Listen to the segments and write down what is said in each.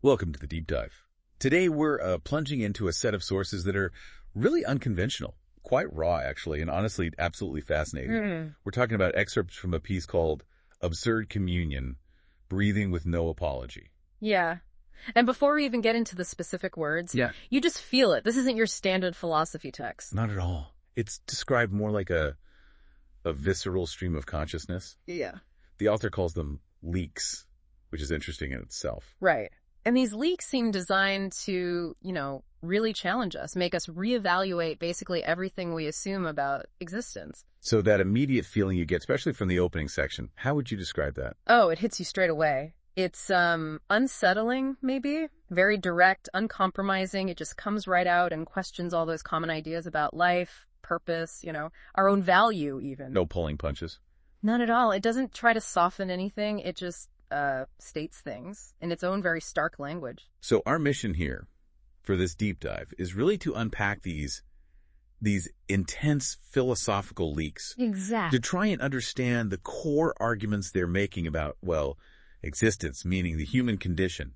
Welcome to the Deep Dive. Today we're plunging into a set of sources that are really unconventional, quite raw actually, and honestly absolutely fascinating. We're talking about excerpts from a piece called Absurdcommunion, Breathing with No Apology. Yeah. And before we even get into the specific words, you just feel it. This isn't your standard philosophy text. Not at all. It's described more like a visceral stream of consciousness. Yeah. The author calls them leaks, which is interesting in itself. Right. And these leaks seem designed to, really challenge us, make us reevaluate basically everything we assume about existence. So that immediate feeling you get, especially from the opening section, how would you describe that? Oh, it hits you straight away. It's unsettling, maybe, very direct, uncompromising. It just comes right out and questions all those common ideas about life, purpose, our own value even. No pulling punches? None at all. It doesn't try to soften anything. It just states things in its own very stark language. So our mission here for this deep dive is really to unpack these intense philosophical leaks. Exactly. To try and understand the core arguments they're making about, existence, meaning the human condition,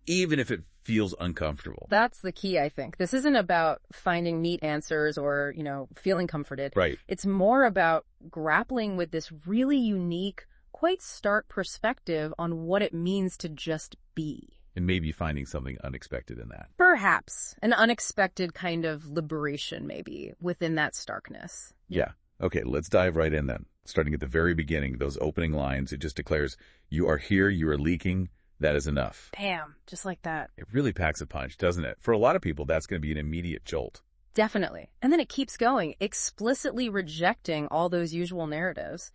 even if it feels uncomfortable. That's the key, I think. This isn't about finding neat answers or, feeling comforted. Right. It's more about grappling with this really unique, quite stark perspective on what it means to just be. And maybe finding something unexpected in that. Perhaps. An unexpected kind of liberation, maybe, within that starkness. Yeah. Okay, let's dive right in then. Starting at the very beginning, those opening lines, it just declares, you are here, you are leaking, that is enough. Bam, just like that. It really packs a punch, doesn't it? For a lot of people, that's going to be an immediate jolt. Definitely. And then it keeps going, explicitly rejecting all those usual narratives.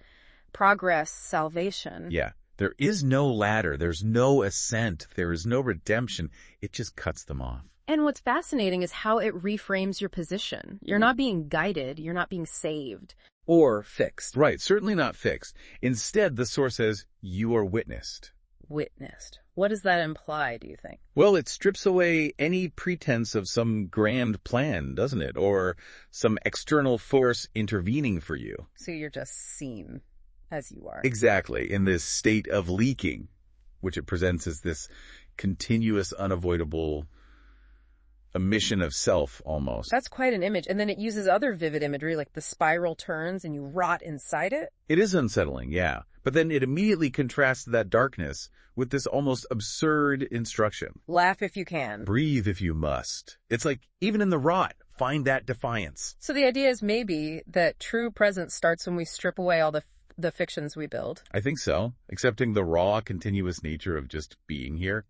Progress, salvation. Yeah. There is no ladder. There's no ascent. There is no redemption. It just cuts them off. And what's fascinating is how it reframes your position. You're not being guided. You're not being saved. Or fixed. Right. Certainly not fixed. Instead, the source says, you are witnessed. Witnessed. What does that imply, do you think? Well, it strips away any pretense of some grand plan, doesn't it? Or some external force intervening for you. So you're just seen as you are. Exactly. In this state of leaking, which it presents as this continuous, unavoidable emission of self, almost. That's quite an image. And then it uses other vivid imagery, like the spiral turns and you rot inside it. It is unsettling, yeah. But then it immediately contrasts that darkness with this almost absurd instruction. Laugh if you can. Breathe if you must. It's like, even in the rot, find that defiance. So the idea is maybe that true presence starts when we strip away all the fictions we build. I think so. Accepting the raw, continuous nature of just being here.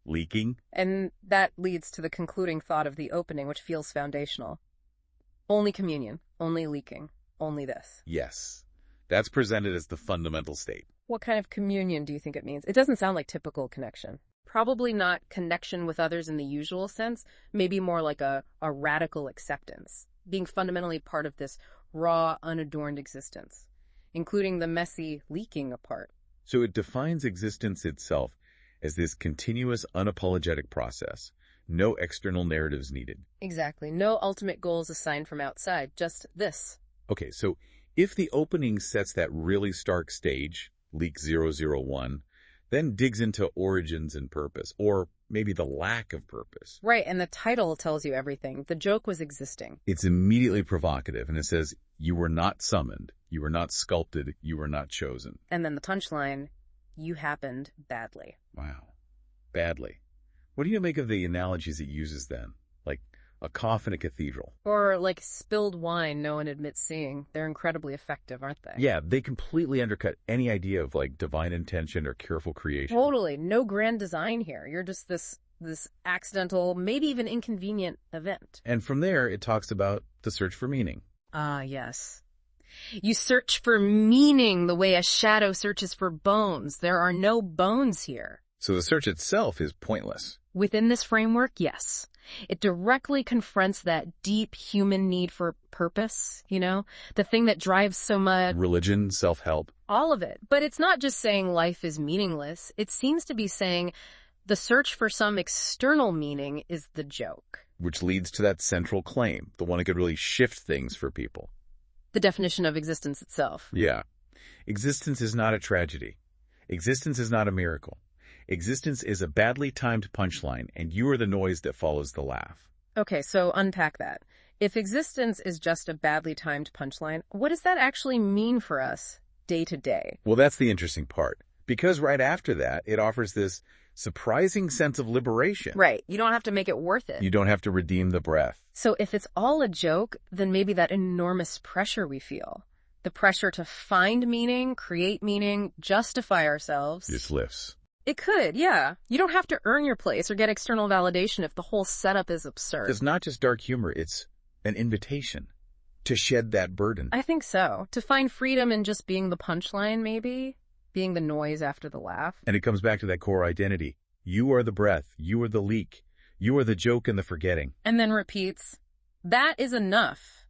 Leaking. And that leads to the concluding thought of the opening, which feels foundational. Only communion, only leaking, only this. Yes. That's presented as the fundamental state. What kind of communion do you think it means? It doesn't sound like typical connection. Probably not connection with others in the usual sense, maybe more like a radical acceptance, being fundamentally part of this raw, unadorned existence, including the messy leaking apart. So it defines existence itself as this continuous, unapologetic process. No external narratives needed. Exactly. No ultimate goals assigned from outside, just this. Okay, so if the opening sets that really stark stage, Leak 001, then digs into origins and purpose, or maybe the lack of purpose. Right, and the title tells you everything. The joke was existing. It's immediately provocative, and it says, you were not summoned, you were not sculpted, you were not chosen. And then the punchline, you happened badly. Wow. Badly. What do you make of the analogies it uses then? Like a cough in a cathedral. Or like spilled wine no one admits seeing. They're incredibly effective, aren't they? Yeah, they completely undercut any idea of like divine intention or careful creation. Totally. No grand design here. You're just this accidental, maybe even inconvenient event. And from there, it talks about the search for meaning. Ah, yes. You search for meaning the way a shadow searches for bones. There are no bones here. So the search itself is pointless. Within this framework, yes. It directly confronts that deep human need for purpose, the thing that drives so much. Religion, self-help. All of it. But it's not just saying life is meaningless. It seems to be saying the search for some external meaning is the joke. Which leads to that central claim, the one that could really shift things for people. The definition of existence itself. Yeah. Existence is not a tragedy. Existence is not a miracle. Existence is a badly timed punchline, and you are the noise that follows the laugh. Okay, so unpack that. If existence is just a badly timed punchline, what does that actually mean for us day to day? Well, that's the interesting part. Because right after that, it offers this surprising sense of liberation. Right. You don't have to make it worth it. You don't have to redeem the breath. So if it's all a joke, then maybe that enormous pressure we feel, the pressure to find meaning, create meaning, justify ourselves. Just lifts. It could, yeah. You don't have to earn your place or get external validation if the whole setup is absurd. It's not just dark humor, it's an invitation to shed that burden. I think so. To find freedom in just being the punchline, maybe. Being the noise after the laugh. And it comes back to that core identity. You are the breath. You are the leak. You are the joke and the forgetting. And then repeats, that is enough.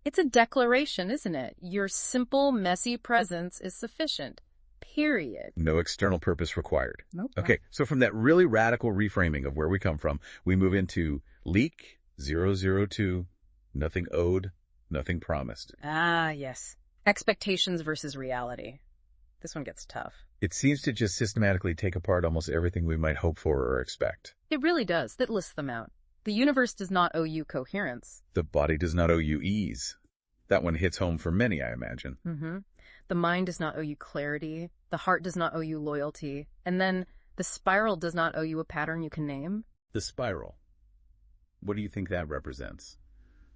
It's a declaration, isn't it? Your simple, messy presence is sufficient. Period. No external purpose required. Nope. Okay, so from that really radical reframing of where we come from, we move into leak 002, nothing owed, nothing promised. Ah, yes. Expectations versus reality. This one gets tough. It seems to just systematically take apart almost everything we might hope for or expect. It really does. That lists them out. The universe does not owe you coherence. The body does not owe you ease. That one hits home for many, I imagine. Mm-hmm. The mind does not owe you clarity. The heart does not owe you loyalty. And then the spiral does not owe you a pattern you can name. The spiral. What do you think that represents?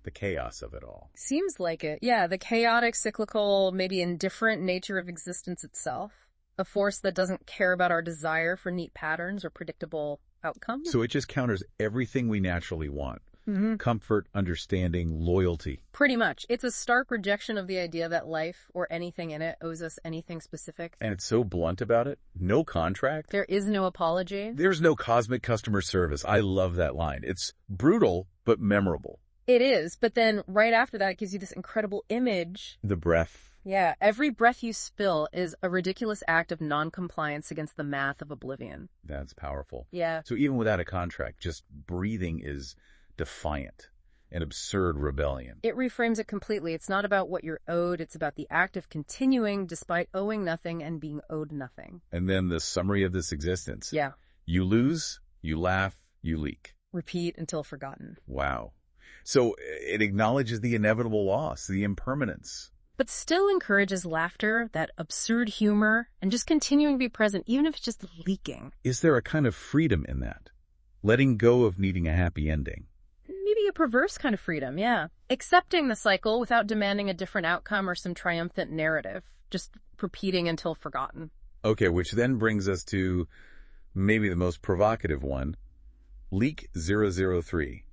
The chaos of it all. Seems like it. Yeah, the chaotic, cyclical, maybe indifferent nature of existence itself. A force that doesn't care about our desire for neat patterns or predictable outcomes. So it just counters everything we naturally want. Mm-hmm. Comfort, understanding, loyalty. Pretty much. It's a stark rejection of the idea that life or anything in it owes us anything specific. And it's so blunt about it. No contract. There is no apology. There's no cosmic customer service. I love that line. It's brutal, but memorable. It is, but then right after that, it gives you this incredible image. The breath. Yeah, every breath you spill is a ridiculous act of non-compliance against the math of oblivion. That's powerful. Yeah. So even without a contract, just breathing is defiant, an absurd rebellion. It reframes it completely. It's not about what you're owed. It's about the act of continuing despite owing nothing and being owed nothing. And then the summary of this existence. Yeah. You lose, you laugh, you leak. Repeat until forgotten. Wow. So it acknowledges the inevitable loss, the impermanence. But still encourages laughter, that absurd humor, and just continuing to be present, even if it's just leaking. Is there a kind of freedom in that? Letting go of needing a happy ending. Maybe a perverse kind of freedom, yeah. Accepting the cycle without demanding a different outcome or some triumphant narrative. Just repeating until forgotten. Okay, which then brings us to maybe the most provocative one. Leak 003.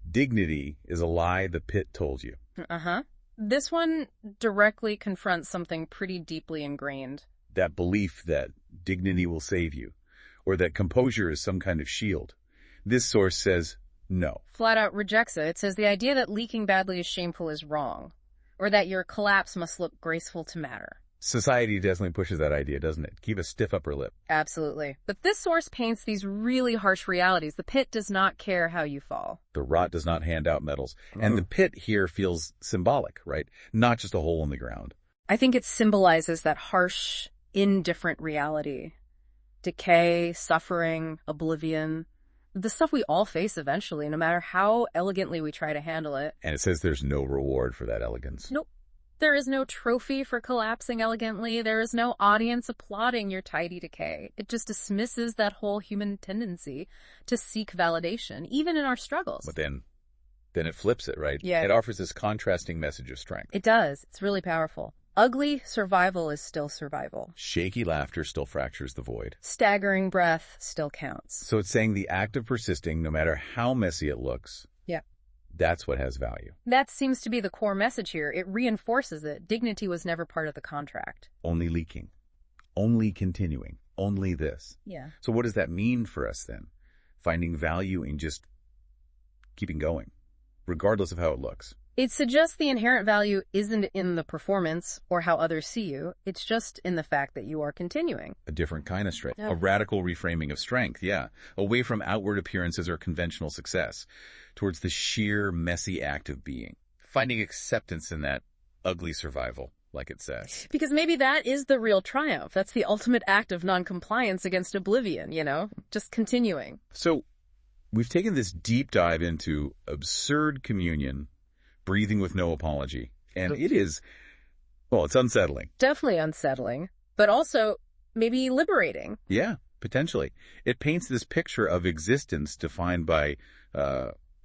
Dignity is a lie the pit told you. Uh-huh. This one directly confronts something pretty deeply ingrained. That belief that dignity will save you, or that composure is some kind of shield. This source says no. Flat out rejects it. It says the idea that leaking badly is shameful is wrong, or that your collapse must look graceful to matter. Society definitely pushes that idea, doesn't it? Keep a stiff upper lip. Absolutely. But this source paints these really harsh realities. The pit does not care how you fall. The rot does not hand out medals. And the pit here feels symbolic, right? Not just a hole in the ground. I think it symbolizes that harsh, indifferent reality. Decay, suffering, oblivion. The stuff we all face eventually, no matter how elegantly we try to handle it. And it says there's no reward for that elegance. Nope. There is no trophy for collapsing elegantly. There is no audience applauding your tidy decay. It just dismisses that whole human tendency to seek validation, even in our struggles. But then it flips it, right? Yeah. It offers this contrasting message of strength. It does. It's really powerful. Ugly survival is still survival. Shaky laughter still fractures the void. Staggering breath still counts. So it's saying the act of persisting, no matter how messy it looks, Yeah. that's what has value. That seems to be the core message here. It reinforces it. Dignity was never part of the contract. Only leaking. Only continuing. Only this. Yeah. So what does that mean for us then? Finding value in just keeping going, regardless of how it looks. It suggests the inherent value isn't in the performance or how others see you. It's just in the fact that you are continuing. A different kind of strength. Yeah. A radical reframing of strength, yeah. Away from outward appearances or conventional success, towards the sheer, messy act of being. Finding acceptance in that ugly survival. like it says. Because maybe that is the real triumph. That's the ultimate act of noncompliance against oblivion, just continuing. So we've taken this deep dive into absurd communion, breathing with no apology. And it is, well, it's unsettling. Definitely unsettling, but also maybe liberating. Yeah, potentially. It paints this picture of existence defined by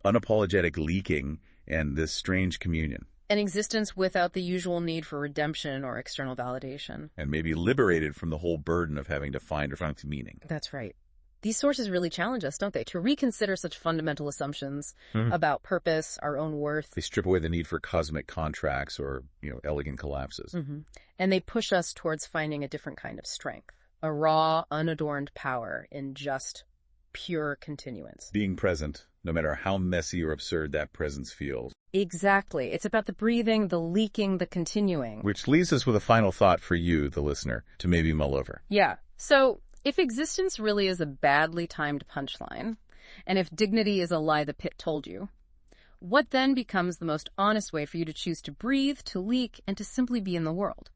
unapologetic leaking and this strange communion. An existence without the usual need for redemption or external validation. And maybe liberated from the whole burden of having to find or find meaning. That's right. These sources really challenge us, don't they, to reconsider such fundamental assumptions about purpose, our own worth. They strip away the need for cosmic contracts or, elegant collapses. And they push us towards finding a different kind of strength, a raw, unadorned power in just pure continuance. Being present, no matter how messy or absurd that presence feels. Exactly. It's about the breathing, the leaking, the continuing. Which leaves us with a final thought for you, the listener, to maybe mull over. Yeah. So, if existence really is a badly timed punchline, and if dignity is a lie the pit told you, what then becomes the most honest way for you to choose to breathe, to leak, and to simply be in the world?